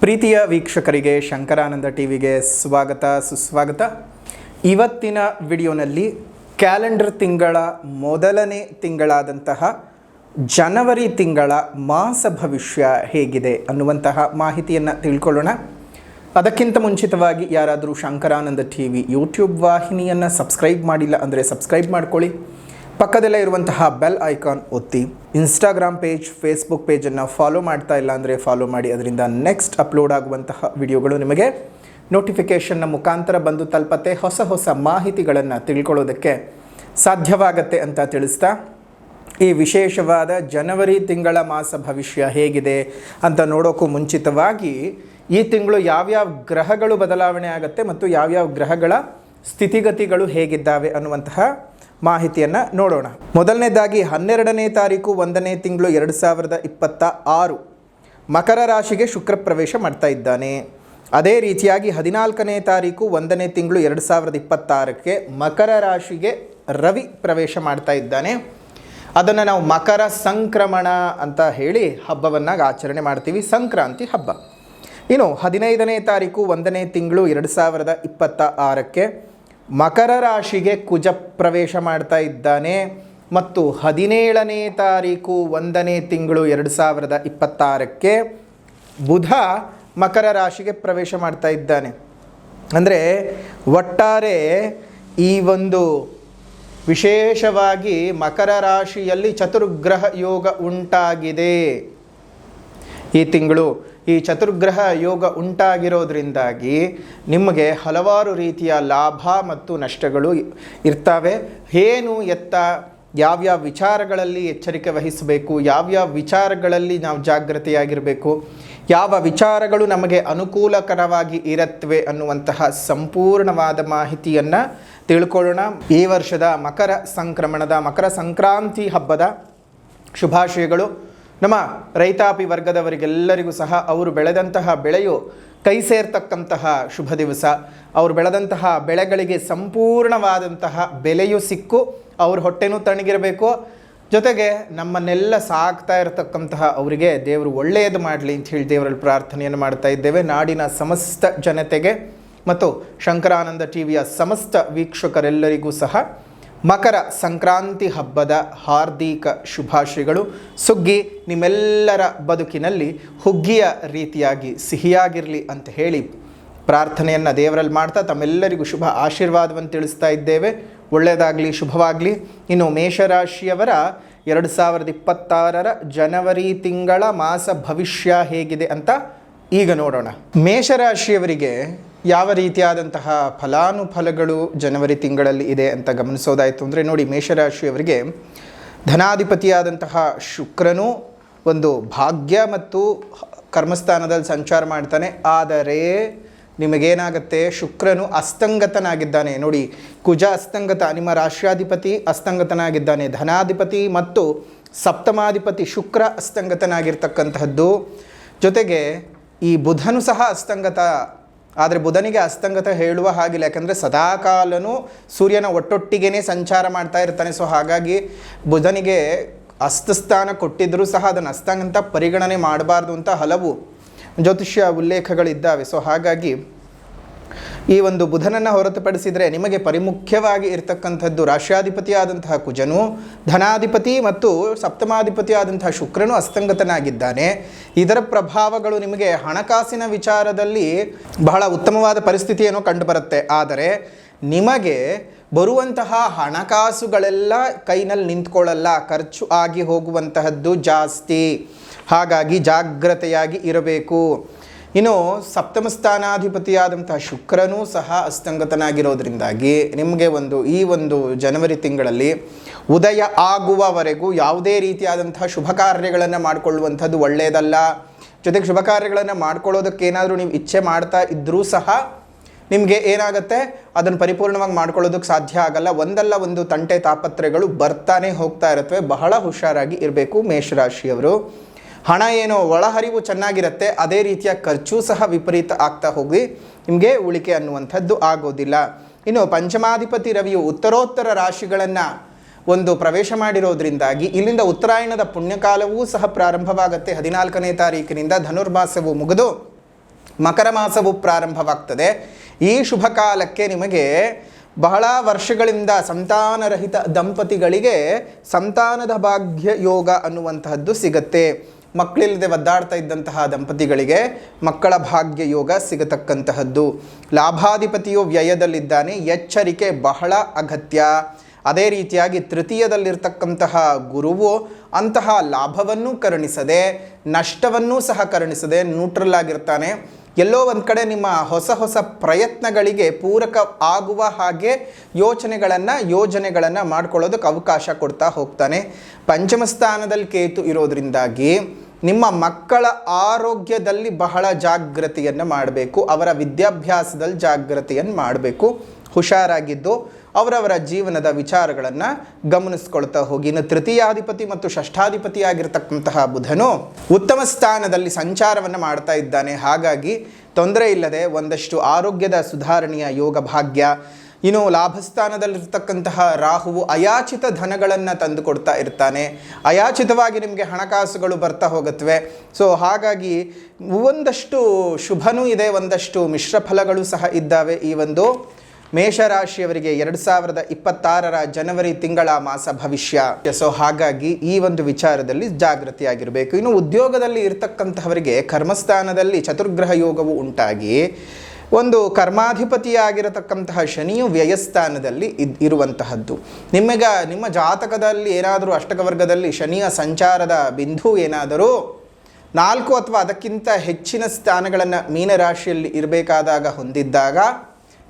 ಪ್ರೀತಿಯ ವೀಕ್ಷಕರಿಗೆ ಶಂಕರಾನಂದ ಟಿವಿಗೆ ಸ್ವಾಗತ ಸುಸ್ವಾಗತ. ಇವತ್ತಿನ ವಿಡಿಯೋನಲ್ಲಿ ಕ್ಯಾಲೆಂಡರ್ ತಿಂಗಳ ಮೊದಲನೇ ತಿಂಗಳಾದಂತಹ ಜನವರಿ ತಿಂಗಳ ಮಾಸ ಭವಿಷ್ಯ ಹೇಗಿದೆ ಅನ್ನುವಂತಹ ಮಾಹಿತಿಯನ್ನು ತಿಳ್ಕೊಳ್ಳೋಣ. ಅದಕ್ಕಿಂತ ಮುಂಚಿತವಾಗಿ ಯಾರಾದರೂ ಶಂಕರಾನಂದ ಟಿವಿ ಯೂಟ್ಯೂಬ್ ವಾಹಿನಿಯನ್ನು ಸಬ್ಸ್ಕ್ರೈಬ್ ಮಾಡಿಲ್ಲ ಅಂದರೆ ಸಬ್ಸ್ಕ್ರೈಬ್ ಮಾಡ್ಕೊಳ್ಳಿ. ಪಕ್ಕದಲ್ಲೇ ಇರುವಂತಹ ಬೆಲ್ ಐಕಾನ್ ಒತ್ತಿ. ಇನ್ಸ್ಟಾಗ್ರಾಮ್ ಪೇಜ್, ಫೇಸ್ಬುಕ್ ಪೇಜನ್ನು ಫಾಲೋ ಮಾಡ್ತಾ ಇಲ್ಲ ಅಂದರೆ ಫಾಲೋ ಮಾಡಿ. ಅದರಿಂದ ನೆಕ್ಸ್ಟ್ ಅಪ್ಲೋಡ್ ಆಗುವಂತಹ ವಿಡಿಯೋಗಳು ನಿಮಗೆ ನೋಟಿಫಿಕೇಷನ್ನ ಮುಖಾಂತರ ಬಂದು ತಲುಪತ್ತೆ. ಹೊಸ ಮಾಹಿತಿಗಳನ್ನು ತಿಳ್ಕೊಳ್ಳೋದಕ್ಕೆ ಸಾಧ್ಯವಾಗತ್ತೆ ಅಂತ ತಿಳಿಸ್ತಾ, ಈ ವಿಶೇಷವಾದ ಜನವರಿ ತಿಂಗಳ ಮಾಸ ಭವಿಷ್ಯ ಹೇಗಿದೆ ಅಂತ ನೋಡೋಕ್ಕೂ ಮುಂಚಿತವಾಗಿ ಈ ತಿಂಗಳು ಯಾವ್ಯಾವ ಗ್ರಹಗಳು ಬದಲಾವಣೆ ಆಗುತ್ತೆ ಮತ್ತು ಯಾವ್ಯಾವ ಗ್ರಹಗಳ ಸ್ಥಿತಿಗತಿಗಳು ಹೇಗಿದ್ದಾವೆ ಅನ್ನುವಂತಹ ಮಾಹಿತಿಯನ್ನು ನೋಡೋಣ. ಮೊದಲನೇದಾಗಿ 12ನೇ ತಾರೀಕು 1ನೇ ತಿಂಗಳು 2026 ಮಕರ ರಾಶಿಗೆ ಶುಕ್ರ ಪ್ರವೇಶ ಮಾಡ್ತಾ ಇದ್ದಾನೆ. ಅದೇ ರೀತಿಯಾಗಿ 14ನೇ ತಾರೀಕು 1ನೇ ತಿಂಗಳು 2026ಕ್ಕೆ ಮಕರ ರಾಶಿಗೆ ರವಿ ಪ್ರವೇಶ ಮಾಡ್ತಾ ಇದ್ದಾನೆ. ಅದನ್ನು ನಾವು ಮಕರ ಸಂಕ್ರಮಣ ಅಂತ ಹೇಳಿ ಹಬ್ಬವನ್ನು ಆಚರಣೆ ಮಾಡ್ತೀವಿ, ಸಂಕ್ರಾಂತಿ ಹಬ್ಬ. ಇನ್ನು 15ನೇ ತಾರೀಕು 1ನೇ ತಿಂಗಳು 2026ಕ್ಕೆ ಮಕರ ರಾಶಿಗೆ ಕುಜ ಪ್ರವೇಶ ಮಾಡ್ತಾ ಇದ್ದಾನೆ ಮತ್ತು 17ನೇ ತಾರೀಕು 1ನೇ ತಿಂಗಳು 2026ಕ್ಕೆ ಬುಧ ಮಕರ ರಾಶಿಗೆ ಪ್ರವೇಶ ಮಾಡ್ತಾ ಇದ್ದಾನೆ. ಅಂದರೆ ಒಟ್ಟಾರೆ ಈ ಒಂದು ವಿಶೇಷವಾಗಿ ಮಕರ ರಾಶಿಯಲ್ಲಿ ಚತುರ್ಗ್ರಹ ಯೋಗ ಉಂಟಾಗಿದೆ. ಈ ತಿಂಗಳು ಈ ಚತುರ್ಗ್ರಹ ಯೋಗ ಉಂಟಾಗಿರೋದ್ರಿಂದಾಗಿ ನಿಮಗೆ ಹಲವಾರು ರೀತಿಯ ಲಾಭ ಮತ್ತು ನಷ್ಟಗಳು ಇರ್ತವೆ. ಏನು ಎತ್ತ ಯಾವ್ಯಾವ ವಿಚಾರಗಳಲ್ಲಿ ಎಚ್ಚರಿಕೆ ವಹಿಸಬೇಕು, ಯಾವ್ಯಾವ ವಿಚಾರಗಳಲ್ಲಿ ನಾವು ಜಾಗೃತಿಯಾಗಿರಬೇಕು, ಯಾವ ವಿಚಾರಗಳು ನಮಗೆ ಅನುಕೂಲಕರವಾಗಿ ಇರುತ್ತವೆ ಅನ್ನುವಂತಹ ಸಂಪೂರ್ಣವಾದ ಮಾಹಿತಿಯನ್ನು ತಿಳ್ಕೊಳ್ಳೋಣ. ಈ ವರ್ಷದ ಮಕರ ಸಂಕ್ರಮಣದ ಮಕರ ಸಂಕ್ರಾಂತಿ ಹಬ್ಬದ ಶುಭಾಶಯಗಳು. ನಮ್ಮ ರೈತಾಪಿ ವರ್ಗದವರಿಗೆಲ್ಲರಿಗೂ ಸಹ ಅವರು ಬೆಳೆದಂತಹ ಬೆಳೆಯು ಕೈ ಸೇರ್ತಕ್ಕಂತಹ ಶುಭ ದಿವಸ. ಅವರು ಬೆಳೆದಂತಹ ಬೆಳೆಗಳಿಗೆ ಸಂಪೂರ್ಣವಾದಂತಹ ಬೆಲೆಯು ಸಿಕ್ಕು ಅವ್ರ ಹೊಟ್ಟೆನೂ ತಣ್ಣಗಿರಬೇಕು. ಜೊತೆಗೆ ನಮ್ಮನ್ನೆಲ್ಲ ಸಾಕ್ತಾ ಇರತಕ್ಕಂತಹ ಅವರಿಗೆ ದೇವರು ಒಳ್ಳೆಯದು ಮಾಡಲಿ ಅಂತ ಹೇಳಿ ದೇವರಲ್ಲಿ ಪ್ರಾರ್ಥನೆಯನ್ನು ಮಾಡ್ತಾ ಇದ್ದೇವೆ. ನಾಡಿನ ಸಮಸ್ತ ಜನತೆಗೆ ಮತ್ತು ಶಂಕರಾನಂದ ಟಿವಿಯ ಸಮಸ್ತ ವೀಕ್ಷಕರೆಲ್ಲರಿಗೂ ಸಹ ಮಕರ ಸಂಕ್ರಾಂತಿ ಹಬ್ಬದ ಹಾರ್ದಿಕ ಶುಭಾಶಯಗಳು. ಸುಗ್ಗಿ ನಿಮ್ಮೆಲ್ಲರ ಬದುಕಿನಲ್ಲಿ ಹುಗ್ಗಿಯ ರೀತಿಯಾಗಿ ಸಿಹಿಯಾಗಿರಲಿ ಅಂತ ಹೇಳಿ ಪ್ರಾರ್ಥನೆಯನ್ನು ದೇವರಲ್ಲಿ ಮಾಡ್ತಾ ತಮ್ಮೆಲ್ಲರಿಗೂ ಶುಭ ಆಶೀರ್ವಾದವನ್ನು ತಿಳಿಸ್ತಾ ಇದ್ದೇವೆ. ಒಳ್ಳೆಯದಾಗಲಿ, ಶುಭವಾಗಲಿ. ಇನ್ನು ಮೇಷರಾಶಿಯವರ 2026 ಜನವರಿ ತಿಂಗಳ ಮಾಸ ಭವಿಷ್ಯ ಹೇಗಿದೆ ಅಂತ ಈಗ ನೋಡೋಣ. ಮೇಷರಾಶಿಯವರಿಗೆ ಯಾವ ರೀತಿಯಾದಂತಹ ಫಲಾನುಫಲಗಳು ಜನವರಿ ತಿಂಗಳಲ್ಲಿ ಇದೆ ಅಂತ ಗಮನಿಸೋದಾಯಿತು ಅಂದರೆ ನೋಡಿ, ಮೇಷರಾಶಿಯವರಿಗೆ ಧನಾಧಿಪತಿಯಾದಂತಹ ಶುಕ್ರನು ಒಂದು ಭಾಗ್ಯ ಮತ್ತು ಕರ್ಮಸ್ಥಾನದಲ್ಲಿ ಸಂಚಾರ ಮಾಡ್ತಾನೆ. ಆದರೆ ನಿಮಗೇನಾಗುತ್ತೆ, ಶುಕ್ರನು ಅಸ್ತಂಗತನಾಗಿದ್ದಾನೆ. ನೋಡಿ, ಕುಜ ಅಸ್ತಂಗತ, ನಿಮ್ಮ ರಾಷ್ಟ್ರಾಧಿಪತಿ ಅಸ್ತಂಗತನಾಗಿದ್ದಾನೆ. ಧನಾಧಿಪತಿ ಮತ್ತು ಸಪ್ತಮಾಧಿಪತಿ ಶುಕ್ರ ಅಸ್ತಂಗತನಾಗಿರ್ತಕ್ಕಂತಹದ್ದು. ಜೊತೆಗೆ ಈ ಬುಧನು ಸಹ ಅಸ್ತಂಗತ. ಆದರೆ ಬುಧನಿಗೆ ಅಸ್ತಂಗತ ಹೇಳುವ ಹಾಗಿಲ್ಲ, ಯಾಕಂದರೆ ಸದಾಕಾಲನೂ ಸೂರ್ಯನ ಒಟ್ಟೊಟ್ಟಿಗೆ ಸಂಚಾರ ಮಾಡ್ತಾ ಇರ್ತಾನೆ. ಸೊ ಹಾಗಾಗಿ ಬುಧನಿಗೆ ಅಸ್ತಸ್ಥಾನ ಕೊಟ್ಟಿದ್ದರೂ ಸಹ ಅದನ್ನು ಅಸ್ತಂಗತ ಪರಿಗಣನೆ ಮಾಡಬಾರ್ದು ಅಂತ ಹಲವು ಜ್ಯೋತಿಷ್ಯ ಉಲ್ಲೇಖಗಳಿದ್ದಾವೆ. ಸೊ ಹಾಗಾಗಿ ಈ ಒಂದು ಬುಧನನ್ನು ಹೊರತುಪಡಿಸಿದರೆ ನಿಮಗೆ ಪರಿಮುಖ್ಯವಾಗಿ ಇರತಕ್ಕಂಥದ್ದು ರಾಷ್ಟ್ರಾಧಿಪತಿಯಾದಂತಹ ಕುಜನು, ಧನಾಧಿಪತಿ ಮತ್ತು ಸಪ್ತಮಾಧಿಪತಿಯಾದಂತಹ ಶುಕ್ರನು ಅಸ್ತಂಗತನಾಗಿದ್ದಾನೆ. ಇದರ ಪ್ರಭಾವಗಳು ನಿಮಗೆ ಹಣಕಾಸಿನ ವಿಚಾರದಲ್ಲಿ ಬಹಳ ಉತ್ತಮವಾದ ಪರಿಸ್ಥಿತಿಯನ್ನು ಕಂಡುಬರುತ್ತೆ. ಆದರೆ ನಿಮಗೆ ಬರುವಂತಹ ಹಣಕಾಸುಗಳೆಲ್ಲ ಕೈನಲ್ಲಿ ನಿಂತ್ಕೊಳ್ಳಲ್ಲ, ಖರ್ಚು ಆಗಿ ಹೋಗುವಂತಹದ್ದು ಜಾಸ್ತಿ. ಹಾಗಾಗಿ ಜಾಗ್ರತೆಯಾಗಿ ಇರಬೇಕು. ಇನ್ನು ಸಪ್ತಮ ಸ್ಥಾನಾಧಿಪತಿಯಾದಂತಹ ಶುಕ್ರನೂ ಸಹ ಅಸ್ತಂಗತನಾಗಿರೋದ್ರಿಂದಾಗಿ ನಿಮಗೆ ಈ ಒಂದು ಜನವರಿ ತಿಂಗಳಲ್ಲಿ ಉದಯ ಆಗುವವರೆಗೂ ಯಾವುದೇ ರೀತಿಯಾದಂತಹ ಶುಭ ಕಾರ್ಯಗಳನ್ನು ಮಾಡಿಕೊಳ್ಳುವಂಥದ್ದು ಒಳ್ಳೆಯದಲ್ಲ. ಜೊತೆಗೆ ಶುಭ ಕಾರ್ಯಗಳನ್ನು ಮಾಡ್ಕೊಳ್ಳೋದಕ್ಕೇನಾದರೂ ನೀವು ಇಚ್ಛೆ ಮಾಡ್ತಾ ಇದ್ದರೂ ಸಹ ನಿಮಗೆ ಏನಾಗುತ್ತೆ, ಅದನ್ನು ಪರಿಪೂರ್ಣವಾಗಿ ಮಾಡ್ಕೊಳ್ಳೋದಕ್ಕೆ ಸಾಧ್ಯ ಆಗಲ್ಲ. ಒಂದಲ್ಲ ಒಂದು ತಂಟೆ ತಾಪತ್ರೆಗಳು ಬರ್ತಾನೆ ಹೋಗ್ತಾ ಇರುತ್ತವೆ. ಬಹಳ ಹುಷಾರಾಗಿ ಇರಬೇಕು ಮೇಷರಾಶಿಯವರು. ಹಣ ಏನೋ ಒಳಹರಿವು ಚೆನ್ನಾಗಿರುತ್ತೆ, ಅದೇ ರೀತಿಯ ಖರ್ಚು ಸಹ ವಿಪರೀತ ಆಗ್ತಾ ಹೋಗಿ ನಿಮಗೆ ಉಳಿಕೆ ಅನ್ನುವಂಥದ್ದು ಆಗೋದಿಲ್ಲ. ಇನ್ನು ಪಂಚಮಾಧಿಪತಿ ರವಿಯು ಉತ್ತರೋತ್ತರ ರಾಶಿಗಳನ್ನು ಒಂದು ಪ್ರವೇಶ ಮಾಡಿರೋದ್ರಿಂದಾಗಿ ಇಲ್ಲಿಂದ ಉತ್ತರಾಯಣದ ಪುಣ್ಯಕಾಲವೂ ಸಹ ಪ್ರಾರಂಭವಾಗುತ್ತೆ. 14ನೇ ತಾರೀಕಿನಿಂದ ಧನುರ್ಮಾಸವು ಮುಗಿದು ಮಕರ ಮಾಸವು ಪ್ರಾರಂಭವಾಗ್ತದೆ. ಈ ಶುಭ ಕಾಲಕ್ಕೆ ನಿಮಗೆ ಬಹಳ ವರ್ಷಗಳಿಂದ ಸಂತಾನರಹಿತ ದಂಪತಿಗಳಿಗೆ ಸಂತಾನದ ಭಾಗ್ಯ ಯೋಗ ಅನ್ನುವಂತಹದ್ದು ಸಿಗತ್ತೆ. ಮಕ್ಕಳಿಲ್ಲದೆ ಒದ್ದಾಡ್ತಾ ಇದ್ದಂತಹ ದಂಪತಿಗಳಿಗೆ ಮಕ್ಕಳ ಭಾಗ್ಯ ಯೋಗ ಸಿಗತಕ್ಕಂತಹದ್ದು. ಲಾಭಾಧಿಪತಿಯು ವ್ಯಯದಲ್ಲಿದ್ದಾನೆ, ಎಚ್ಚರಿಕೆ ಬಹಳ ಅಗತ್ಯ. ಅದೇ ರೀತಿಯಾಗಿ ತೃತೀಯದಲ್ಲಿರ್ತಕ್ಕಂತಹ ಗುರುವು ಅಂತಹ ಲಾಭವನ್ನು ಕರುಣಿಸದೆ ನಷ್ಟವನ್ನೂ ಸಹ ಕರುಣಿಸದೆ ನ್ಯೂಟ್ರಲ್ ಆಗಿರ್ತಾನೆ. ಎಲ್ಲೋ ಒಂದು ಕಡೆ ನಿಮ್ಮ ಹೊಸ ಹೊಸ ಪ್ರಯತ್ನಗಳಿಗೆ ಪೂರಕ ಆಗುವ ಹಾಗೆ ಯೋಜನೆಗಳನ್ನು ಮಾಡ್ಕೊಳ್ಳೋದಕ್ಕೆ ಅವಕಾಶ ಕೊಡ್ತಾ ಹೋಗ್ತಾನೆ. ಪಂಚಮ ಸ್ಥಾನದಲ್ಲಿ ಕೇತು ಇರೋದ್ರಿಂದಾಗಿ ನಿಮ್ಮ ಮಕ್ಕಳ ಆರೋಗ್ಯದಲ್ಲಿ ಬಹಳ ಜಾಗೃತಿಯನ್ನು ಮಾಡಬೇಕು. ಅವರ ವಿದ್ಯಾಭ್ಯಾಸದಲ್ಲಿ ಜಾಗೃತಿಯನ್ನು ಮಾಡಬೇಕು. ಹುಷಾರಾಗಿದ್ದು ಅವರವರ ಜೀವನದ ವಿಚಾರಗಳನ್ನು ಗಮನಿಸ್ಕೊಳ್ತಾ ಹೋಗಿ. ಇನ್ನು ತೃತೀಯಾಧಿಪತಿ ಮತ್ತು ಷಷ್ಠಾಧಿಪತಿ ಆಗಿರ್ತಕ್ಕಂತಹ ಬುಧನು ಉತ್ತಮ ಸ್ಥಾನದಲ್ಲಿ ಸಂಚಾರವನ್ನು ಮಾಡ್ತಾ ಇದ್ದಾನೆ. ಹಾಗಾಗಿ ತೊಂದರೆ ಇಲ್ಲದೆ ಒಂದಷ್ಟು ಆರೋಗ್ಯದ ಸುಧಾರಣೆಯ ಯೋಗ ಭಾಗ್ಯ. ಇನ್ನು ಲಾಭಸ್ಥಾನದಲ್ಲಿರ್ತಕ್ಕಂತಹ ರಾಹುವು ಅಯಾಚಿತ ಧನಗಳನ್ನು ತಂದು ಕೊಡ್ತಾ ಇರ್ತಾನೆ. ಅಯಾಚಿತವಾಗಿ ನಿಮಗೆ ಹಣಕಾಸುಗಳು ಬರ್ತಾ ಹೋಗುತ್ತವೆ. ಸೊ ಹಾಗಾಗಿ ಒಂದಷ್ಟು ಶುಭನೂ ಇದೆ, ಒಂದಷ್ಟು ಮಿಶ್ರ ಫಲಗಳು ಸಹ ಇದ್ದಾವೆ. ಈ ಒಂದು ಮೇಷರಾಶಿಯವರಿಗೆ 2026 ಜನವರಿ ತಿಂಗಳ ಮಾಸ ಭವಿಷ್ಯ. ಸೊ ಹಾಗಾಗಿ ಈ ಒಂದು ವಿಚಾರದಲ್ಲಿ ಜಾಗೃತಿಯಾಗಿರಬೇಕು. ಇನ್ನು ಉದ್ಯೋಗದಲ್ಲಿ ಇರ್ತಕ್ಕಂತಹವರಿಗೆ ಕರ್ಮಸ್ಥಾನದಲ್ಲಿ ಚತುರ್ಗ್ರಹ ಯೋಗವು ಉಂಟಾಗಿ ಒಂದು ಕರ್ಮಾಧಿಪತಿಯಾಗಿರತಕ್ಕಂತಹ ಶನಿಯು ವ್ಯಯಸ್ಥಾನದಲ್ಲಿ ಇರುವಂತಹದ್ದು. ನಿಮ್ಮ ಜಾತಕದಲ್ಲಿ ಏನಾದರೂ ಅಷ್ಟಕವರ್ಗದಲ್ಲಿ ಶನಿಯ ಸಂಚಾರದ ಬಿಂದು ಏನಾದರೂ 4 ಅಥವಾ ಅದಕ್ಕಿಂತ ಹೆಚ್ಚಿನ ಸ್ಥಾನಗಳನ್ನು ಮೀನರಾಶಿಯಲ್ಲಿ ಇರಬೇಕಾದಾಗ ಹೊಂದಿದ್ದಾಗ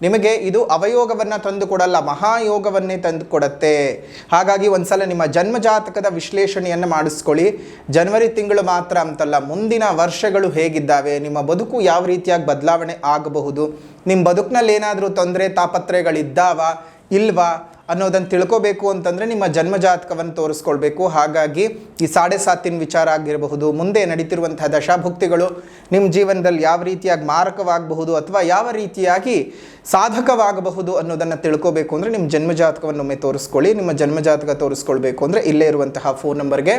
ನಿಮಗೆ ಇದು ಅವಯೋಗವನ್ನು ತಂದು ಕೊಡಲ್ಲ, ಮಹಾಯೋಗವನ್ನೇ ತಂದು ಕೊಡುತ್ತೆ. ಹಾಗಾಗಿ ಒಂದ್ಸಲ ನಿಮ್ಮ ಜನ್ಮಜಾತಕದ ವಿಶ್ಲೇಷಣೆಯನ್ನು ಮಾಡಿಸ್ಕೊಳ್ಳಿ. ಜನವರಿ ತಿಂಗಳು ಮಾತ್ರ ಅಂತಲ್ಲ, ಮುಂದಿನ ವರ್ಷಗಳು ಹೇಗಿದ್ದಾವೆ, ನಿಮ್ಮ ಬದುಕು ಯಾವ ರೀತಿಯಾಗಿ ಬದಲಾವಣೆ ಆಗಬಹುದು, ನಿಮ್ಮ ಬದುಕಿನಲ್ಲಿ ಏನಾದರೂ ತೊಂದರೆ ತಾಪತ್ರಯಗಳಿದ್ದಾವ ಇಲ್ವಾ ಅನ್ನೋದನ್ನು ತಿಳ್ಕೋಬೇಕು ಅಂತಂದರೆ ನಿಮ್ಮ ಜನ್ಮಜಾತಕವನ್ನು ತೋರಿಸ್ಕೊಳ್ಬೇಕು. ಹಾಗಾಗಿ ಈ 7.5 ವಿಚಾರ ಆಗಿರಬಹುದು, ಮುಂದೆ ನಡೀತಿರುವಂತಹ ದಶಾಭುಕ್ತಿಗಳು ನಿಮ್ಮ ಜೀವನದಲ್ಲಿ ಯಾವ ರೀತಿಯಾಗಿ ಮಾರಕವಾಗಬಹುದು ಅಥವಾ ಯಾವ ರೀತಿಯಾಗಿ ಸಾಧಕವಾಗಬಹುದು ಅನ್ನೋದನ್ನು ತಿಳ್ಕೋಬೇಕು ಅಂದರೆ ನಿಮ್ಮ ಜನ್ಮಜಾತಕವನ್ನು ಒಮ್ಮೆ ತೋರಿಸ್ಕೊಳ್ಳಿ. ನಿಮ್ಮ ಜನ್ಮಜಾತಕ ತೋರಿಸ್ಕೊಳ್ಬೇಕು ಅಂದರೆ ಇಲ್ಲೇ ಇರುವಂತಹ ಫೋನ್ ನಂಬರ್ಗೆ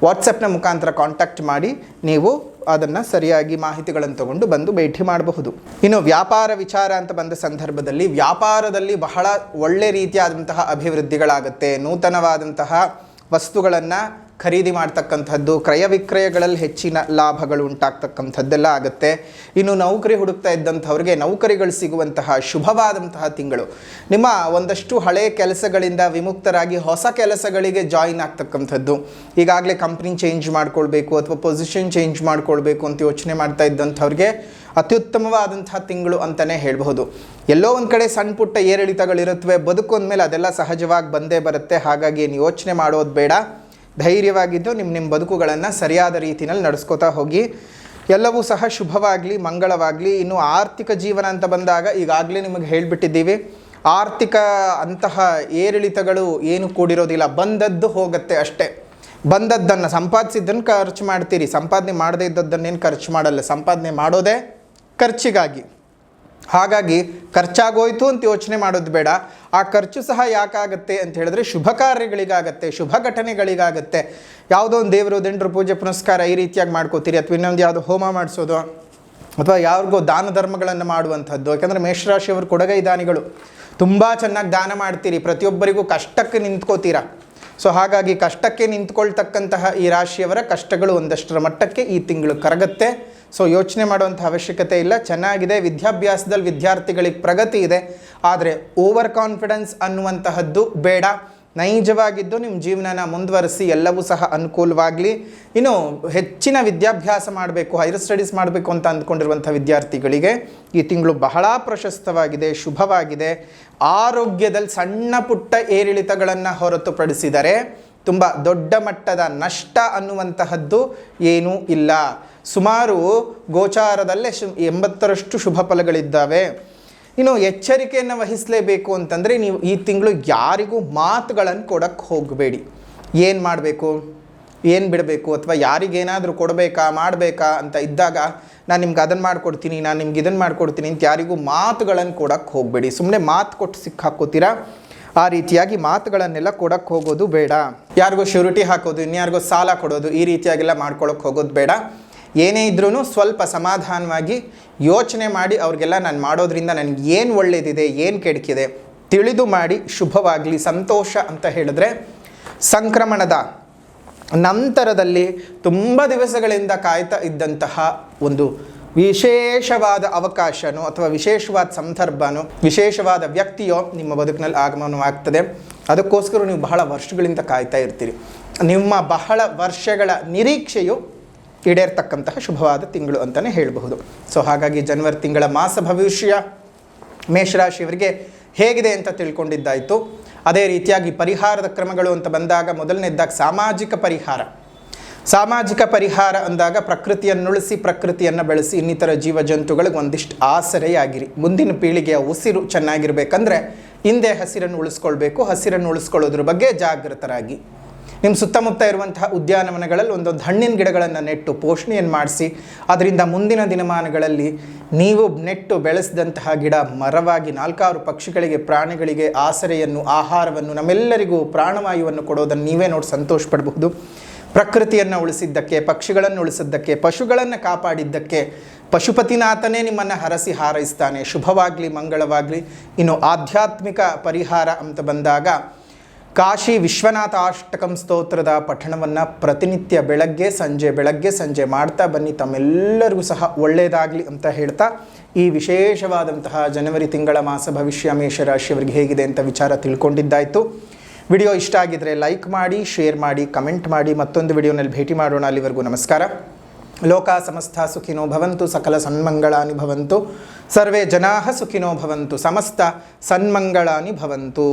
ವಾಟ್ಸಪ್ನ ಮುಖಾಂತರ ಕಾಂಟ್ಯಾಕ್ಟ್ ಮಾಡಿ ನೀವು ಅದನ್ನು ಸರಿಯಾಗಿ ಮಾಹಿತಿಗಳನ್ನು ತಗೊಂಡು ಬಂದು ಭೇಟಿ ಮಾಡಬಹುದು. ಇನ್ನು ವ್ಯಾಪಾರ ವಿಚಾರ ಅಂತ ಬಂದ ಸಂದರ್ಭದಲ್ಲಿ ವ್ಯಾಪಾರದಲ್ಲಿ ಬಹಳ ಒಳ್ಳೆ ರೀತಿಯಾದಂತಹ ಅಭಿವೃದ್ಧಿಗಳಾಗುತ್ತೆ. ನೂತನವಾದಂತಹ ವಸ್ತುಗಳನ್ನು ಖರೀದಿ ಮಾಡ್ತಕ್ಕಂಥದ್ದು, ಕ್ರಯ ವಿಕ್ರಯಗಳಲ್ಲಿ ಹೆಚ್ಚಿನ ಲಾಭಗಳು ಉಂಟಾಗ್ತಕ್ಕಂಥದ್ದೆಲ್ಲ ಆಗುತ್ತೆ. ಇನ್ನು ನೌಕರಿ ಹುಡುಕ್ತಾ ಇದ್ದಂಥವ್ರಿಗೆ ನೌಕರಿಗಳು ಸಿಗುವಂತಹ ಶುಭವಾದಂತಹ ತಿಂಗಳು. ನಿಮ್ಮ ಒಂದಷ್ಟು ಹಳೆಯ ಕೆಲಸಗಳಿಂದ ವಿಮುಕ್ತರಾಗಿ ಹೊಸ ಕೆಲಸಗಳಿಗೆ ಜಾಯಿನ್ ಆಗ್ತಕ್ಕಂಥದ್ದು. ಈಗಾಗಲೇ ಕಂಪ್ನಿ ಚೇಂಜ್ ಮಾಡ್ಕೊಳ್ಬೇಕು ಅಥವಾ ಪೊಸಿಷನ್ ಚೇಂಜ್ ಮಾಡ್ಕೊಳ್ಬೇಕು ಅಂತ ಯೋಚನೆ ಮಾಡ್ತಾ ಇದ್ದಂಥವ್ರಿಗೆ ಅತ್ಯುತ್ತಮವಾದಂತಹ ತಿಂಗಳು ಅಂತಲೇ ಹೇಳಬಹುದು. ಎಲ್ಲೋ ಒಂದು ಕಡೆ ಸಣ್ಣ ಪುಟ್ಟ ಏರಿಳಿತಗಳಿರುತ್ತವೆ, ಬದುಕೊಂದ್ಮೇಲೆ ಅದೆಲ್ಲ ಸಹಜವಾಗಿ ಬಂದೇ ಬರುತ್ತೆ. ಹಾಗಾಗಿ ಏನು ಯೋಚನೆ ಮಾಡೋದು ಬೇಡ, ಧೈರ್ಯವಾಗಿದ್ದು ನಿಮ್ಮ ಬದುಕುಗಳನ್ನು ಸರಿಯಾದ ರೀತಿಯಲ್ಲಿ ನಡೆಸ್ಕೋತಾ ಹೋಗಿ. ಎಲ್ಲವೂ ಸಹ ಶುಭವಾಗಲಿ, ಮಂಗಳವಾಗಲಿ. ಇನ್ನು ಆರ್ಥಿಕ ಜೀವನ ಅಂತ ಬಂದಾಗ ಈಗಾಗಲೇ ನಿಮಗೆ ಹೇಳಿಬಿಟ್ಟಿದ್ದೀವಿ, ಆರ್ಥಿಕ ಅಂತಹ ಏರಿಳಿತಗಳು ಏನು ಕೂಡಿರೋದಿಲ್ಲ, ಬಂದದ್ದು ಹೋಗುತ್ತೆ ಅಷ್ಟೇ. ಬಂದದ್ದನ್ನು ಸಂಪಾದಿಸಿದ್ದನ್ನು ಖರ್ಚು ಮಾಡ್ತೀರಿ, ಸಂಪಾದನೆ ಮಾಡದೇ ಇದ್ದದ್ದನ್ನೇನು ಖರ್ಚು ಮಾಡಲ್ಲ, ಸಂಪಾದನೆ ಮಾಡೋದೇ ಖರ್ಚಿಗಾಗಿ. ಹಾಗಾಗಿ ಖರ್ಚಾಗೋಯ್ತು ಅಂತ ಯೋಚನೆ ಮಾಡೋದು ಬೇಡ. ಆ ಖರ್ಚು ಸಹ ಯಾಕಾಗತ್ತೆ ಅಂತ ಹೇಳಿದ್ರೆ ಶುಭ ಕಾರ್ಯಗಳಿಗಾಗತ್ತೆ, ಶುಭ ಘಟನೆಗಳಿಗಾಗತ್ತೆ. ಯಾವುದೋ ಒಂದು ದೇವರು ದಿಂಡ್ರು ಪೂಜೆ ಪುನಸ್ಕಾರ ಈ ರೀತಿಯಾಗಿ ಮಾಡ್ಕೋತೀರಿ, ಅಥವಾ ಇನ್ನೊಂದು ಯಾವುದೋ ಹೋಮ ಮಾಡಿಸೋದು ಅಥವಾ ಯಾರಿಗೋ ದಾನ ಧರ್ಮಗಳನ್ನು ಮಾಡುವಂಥದ್ದು. ಯಾಕಂದರೆ ಮೇಷರಾಶಿಯವರು ಕೊಡುಗೈ ದಾನಿಗಳು, ತುಂಬ ಚೆನ್ನಾಗಿ ದಾನ ಮಾಡ್ತೀರಿ, ಪ್ರತಿಯೊಬ್ಬರಿಗೂ ಕಷ್ಟಕ್ಕೆ ನಿಂತ್ಕೋತೀರಾ. ಸೊ ಹಾಗಾಗಿ ಕಷ್ಟಕ್ಕೆ ನಿಂತ್ಕೊಳ್ತಕ್ಕಂತಹ ಈ ರಾಶಿಯವರ ಕಷ್ಟಗಳು ಒಂದಷ್ಟರ ಮಟ್ಟಕ್ಕೆ ಈ ತಿಂಗಳು ಕರಗತ್ತೆ. ಸೊ ಯೋಚನೆ ಮಾಡುವಂಥ ಅವಶ್ಯಕತೆ ಇಲ್ಲ, ಚೆನ್ನಾಗಿದೆ. ವಿದ್ಯಾಭ್ಯಾಸದಲ್ಲಿ ವಿದ್ಯಾರ್ಥಿಗಳಿಗೆ ಪ್ರಗತಿ ಇದೆ, ಆದರೆ ಓವರ್ ಕಾನ್ಫಿಡೆನ್ಸ್ ಅನ್ನುವಂತಹದ್ದು ಬೇಡ. ನೈಜವಾಗಿದ್ದು ನಿಮ್ಮ ಜೀವನನ ಮುಂದುವರಿಸಿ, ಎಲ್ಲವೂ ಸಹ ಅನುಕೂಲವಾಗಲಿ. ಇನ್ನು ಹೆಚ್ಚಿನ ವಿದ್ಯಾಭ್ಯಾಸ ಮಾಡಬೇಕು, ಹೈಯರ್ ಸ್ಟಡೀಸ್ ಮಾಡಬೇಕು ಅಂತ ಅಂದ್ಕೊಂಡಿರುವಂಥ ವಿದ್ಯಾರ್ಥಿಗಳಿಗೆ ಈ ತಿಂಗಳು ಬಹಳ ಪ್ರಶಸ್ತವಾಗಿದೆ, ಶುಭವಾಗಿದೆ. ಆರೋಗ್ಯದಲ್ಲಿ ಸಣ್ಣ ಪುಟ್ಟ ಏರಿಳಿತಗಳನ್ನು ಹೊರತುಪಡಿಸಿದರೆ ತುಂಬ ದೊಡ್ಡ ಮಟ್ಟದ ನಷ್ಟ ಅನ್ನುವಂತಹದ್ದು ಏನೂ ಇಲ್ಲ. ಸುಮಾರು ಗೋಚಾರದಲ್ಲೇ 80ರಷ್ಟು ಶುಭ ಫಲಗಳಿದ್ದಾವೆ. ಇನ್ನು ಎಚ್ಚರಿಕೆಯನ್ನು ವಹಿಸಲೇಬೇಕು ಅಂತಂದರೆ ನೀವು ಈ ತಿಂಗಳು ಯಾರಿಗೂ ಮಾತುಗಳನ್ನು ಕೊಡೋಕ್ಕೆ ಹೋಗಬೇಡಿ. ಏನು ಮಾಡಬೇಕು, ಏನು ಬಿಡಬೇಕು, ಅಥವಾ ಯಾರಿಗೇನಾದರೂ ಕೊಡಬೇಕಾ ಮಾಡಬೇಕಾ ಅಂತ ಇದ್ದಾಗ ನಾನು ನಿಮ್ಗೆ ಅದನ್ನು ಮಾಡಿಕೊಡ್ತೀನಿ, ನಾನು ನಿಮ್ಗೆ ಇದನ್ನು ಮಾಡಿಕೊಡ್ತೀನಿ ಅಂತ ಯಾರಿಗೂ ಮಾತುಗಳನ್ನು ಕೊಡೋಕ್ಕೆ ಹೋಗಬೇಡಿ. ಸುಮ್ಮನೆ ಮಾತು ಕೊಟ್ಟು ಸಿಕ್ಕಾಕೋತೀರಾ. ಆ ರೀತಿಯಾಗಿ ಮಾತುಗಳನ್ನೆಲ್ಲ ಕೊಡೋಕ್ಕೆ ಹೋಗೋದು ಬೇಡ. ಯಾರಿಗೋ ಶ್ಯೂರಿಟಿ ಹಾಕೋದು, ಇನ್ಯಾರಿಗೋ ಸಾಲ ಕೊಡೋದು, ಈ ರೀತಿಯಾಗೆಲ್ಲ ಮಾಡ್ಕೊಳ್ಳೋಕೆ ಹೋಗೋದು ಬೇಡ. ಏನೇ ಇದ್ರೂ ಸ್ವಲ್ಪ ಸಮಾಧಾನವಾಗಿ ಯೋಚನೆ ಮಾಡಿ ಅವ್ರಿಗೆಲ್ಲ ನಾನು ಮಾಡೋದ್ರಿಂದ ನನಗೆ ಏನು ಒಳ್ಳೆಯದಿದೆ, ಏನು ಕೆಡಕಿದೆ ತಿಳಿದು ಮಾಡಿ ಶುಭವಾಗಲಿ, ಸಂತೋಷ ಅಂತ ಹೇಳಿದ್ರೆ ಸಂಕ್ರಮಣದ ನಂತರದಲ್ಲಿ ತುಂಬ ದಿವಸಗಳಿಂದ ಕಾಯ್ತಾ ಇದ್ದಂತಹ ಒಂದು ವಿಶೇಷವಾದ ಅವಕಾಶನೋ ಅಥವಾ ವಿಶೇಷವಾದ ಸಂದರ್ಭನೋ ವಿಶೇಷವಾದ ವ್ಯಕ್ತಿಯೋ ನಿಮ್ಮ ಬದುಕಿನಲ್ಲಿ ಆಗಮನವಾಗ್ತದೆ. ಅದಕ್ಕೋಸ್ಕರ ನೀವು ಬಹಳ ವರ್ಷಗಳಿಂದ ಕಾಯ್ತಾ ಇರ್ತೀರಿ. ನಿಮ್ಮ ಬಹಳ ವರ್ಷಗಳ ನಿರೀಕ್ಷೆಯು ಈಡೇರ್ತಕ್ಕಂತಹ ಶುಭವಾದ ತಿಂಗಳು ಅಂತಲೇ ಹೇಳಬಹುದು. ಸೊ ಹಾಗಾಗಿ ಜನವರಿ ತಿಂಗಳ ಮಾಸ ಭವಿಷ್ಯ ಮೇಷರಾಶಿಯವರಿಗೆ ಹೇಗಿದೆ ಅಂತ ತಿಳ್ಕೊಂಡಿದ್ದಾಯಿತು. ಅದೇ ರೀತಿಯಾಗಿ ಪರಿಹಾರದ ಕ್ರಮಗಳು ಅಂತ ಬಂದಾಗ ಮೊದಲನೇದಾಗಿ ಸಾಮಾಜಿಕ ಪರಿಹಾರ ಅಂದಾಗ ಪ್ರಕೃತಿಯನ್ನುಳಿಸಿ ಪ್ರಕೃತಿಯನ್ನು ಬೆಳೆಸಿ ಇನ್ನಿತರ ಜೀವಜಂತುಗಳಿಗೆ ಒಂದಿಷ್ಟು ಆಸರೆಯಾಗಿರಿ. ಮುಂದಿನ ಪೀಳಿಗೆಯ ಉಸಿರು ಚೆನ್ನಾಗಿರಬೇಕಂದ್ರೆ ಹಿಂದೆ ಹಸಿರನ್ನು ಉಳಿಸ್ಕೊಳ್ಬೇಕು. ಹಸಿರನ್ನು ಉಳಿಸ್ಕೊಳ್ಳೋದ್ರ ಬಗ್ಗೆ ಜಾಗೃತರಾಗಿ ನಿಮ್ಮ ಸುತ್ತಮುತ್ತ ಇರುವಂತಹ ಉದ್ಯಾನವನಗಳಲ್ಲಿ ಒಂದೊಂದು ಹಣ್ಣಿನ ಗಿಡಗಳನ್ನು ನೆಟ್ಟು ಪೋಷಣೆಯನ್ನು ಮಾಡಿಸಿ ಅದರಿಂದ ಮುಂದಿನ ದಿನಮಾನಗಳಲ್ಲಿ ನೀವು ನೆಟ್ಟು ಬೆಳೆಸಿದಂತಹ ಗಿಡ ಮರವಾಗಿ 4 ಪಕ್ಷಿಗಳಿಗೆ ಪ್ರಾಣಿಗಳಿಗೆ ಆಸರೆಯನ್ನು ಆಹಾರವನ್ನು ನಮ್ಮೆಲ್ಲರಿಗೂ ಪ್ರಾಣವಾಯುವನ್ನು ಕೊಡೋದನ್ನು ನೀವೇ ನೋಡಿ ಸಂತೋಷ ಪಡಬಹುದು. ಪ್ರಕೃತಿಯನ್ನು ಉಳಿಸಿದ್ದಕ್ಕೆ, ಪಕ್ಷಿಗಳನ್ನು ಉಳಿಸಿದ್ದಕ್ಕೆ, ಪಶುಗಳನ್ನು ಕಾಪಾಡಿದ್ದಕ್ಕೆ ಪಶುಪತಿನಾಥನೇ ನಿಮ್ಮನ್ನು ಹರಸಿ ಹಾರೈಸ್ತಾನೆ. ಶುಭವಾಗಲಿ, ಮಂಗಳವಾಗಲಿ. ಇನ್ನು ಆಧ್ಯಾತ್ಮಿಕ ಪರಿಹಾರ ಅಂತ ಬಂದಾಗ ಕಾಶಿ ವಿಶ್ವನಾಥ ಅಷ್ಟಕಂ ಸ್ತೋತ್ರದ ಪಠಣವನ್ನು ಪ್ರತಿನಿತ್ಯ ಬೆಳಗ್ಗೆ ಸಂಜೆ ಮಾಡ್ತಾ ಬನ್ನಿ. ತಮ್ಮೆಲ್ಲರಿಗೂ ಸಹ ಒಳ್ಳೆಯದಾಗಲಿ ಅಂತ ಹೇಳ್ತಾ ಈ ವಿಶೇಷವಾದಂತಹ ಜನವರಿ ತಿಂಗಳ ಮಾಸ ಭವಿಷ್ಯ ಮೇಷರಾಶಿಯವರಿಗೆ ಹೇಗಿದೆ ಅಂತ ವಿಚಾರ ತಿಳ್ಕೊಂಡಿದ್ದಾಯಿತು. ವಿಡಿಯೋ ಇಷ್ಟ ಆಗಿದ್ರೆ ಲೈಕ್ ಮಾಡಿ, ಶೇರ್ ಮಾಡಿ, ಕಮೆಂಟ್ ಮಾಡಿ. ಮತ್ತೊಂದು ವಿಡಿಯೋನಲ್ಲಿ ಭೇಟಿ ಮಾಡೋಣ. ಅಲ್ಲಿವರೆಗೂ ನಮಸ್ಕಾರ. ಲೋಕ ಸಮಸ್ತ ಸುಖಿನೋ ಭವಂತು, ಸಕಲ ಸನ್ಮಂಗಳಾನಿ ಭವಂತು, ಸರ್ವೇ ಜನಾಃ ಸುಖಿನೋ ಭವಂತು, ಸಮಸ್ತ ಸನ್ಮಂಗಳಾನಿ ಭವಂತು.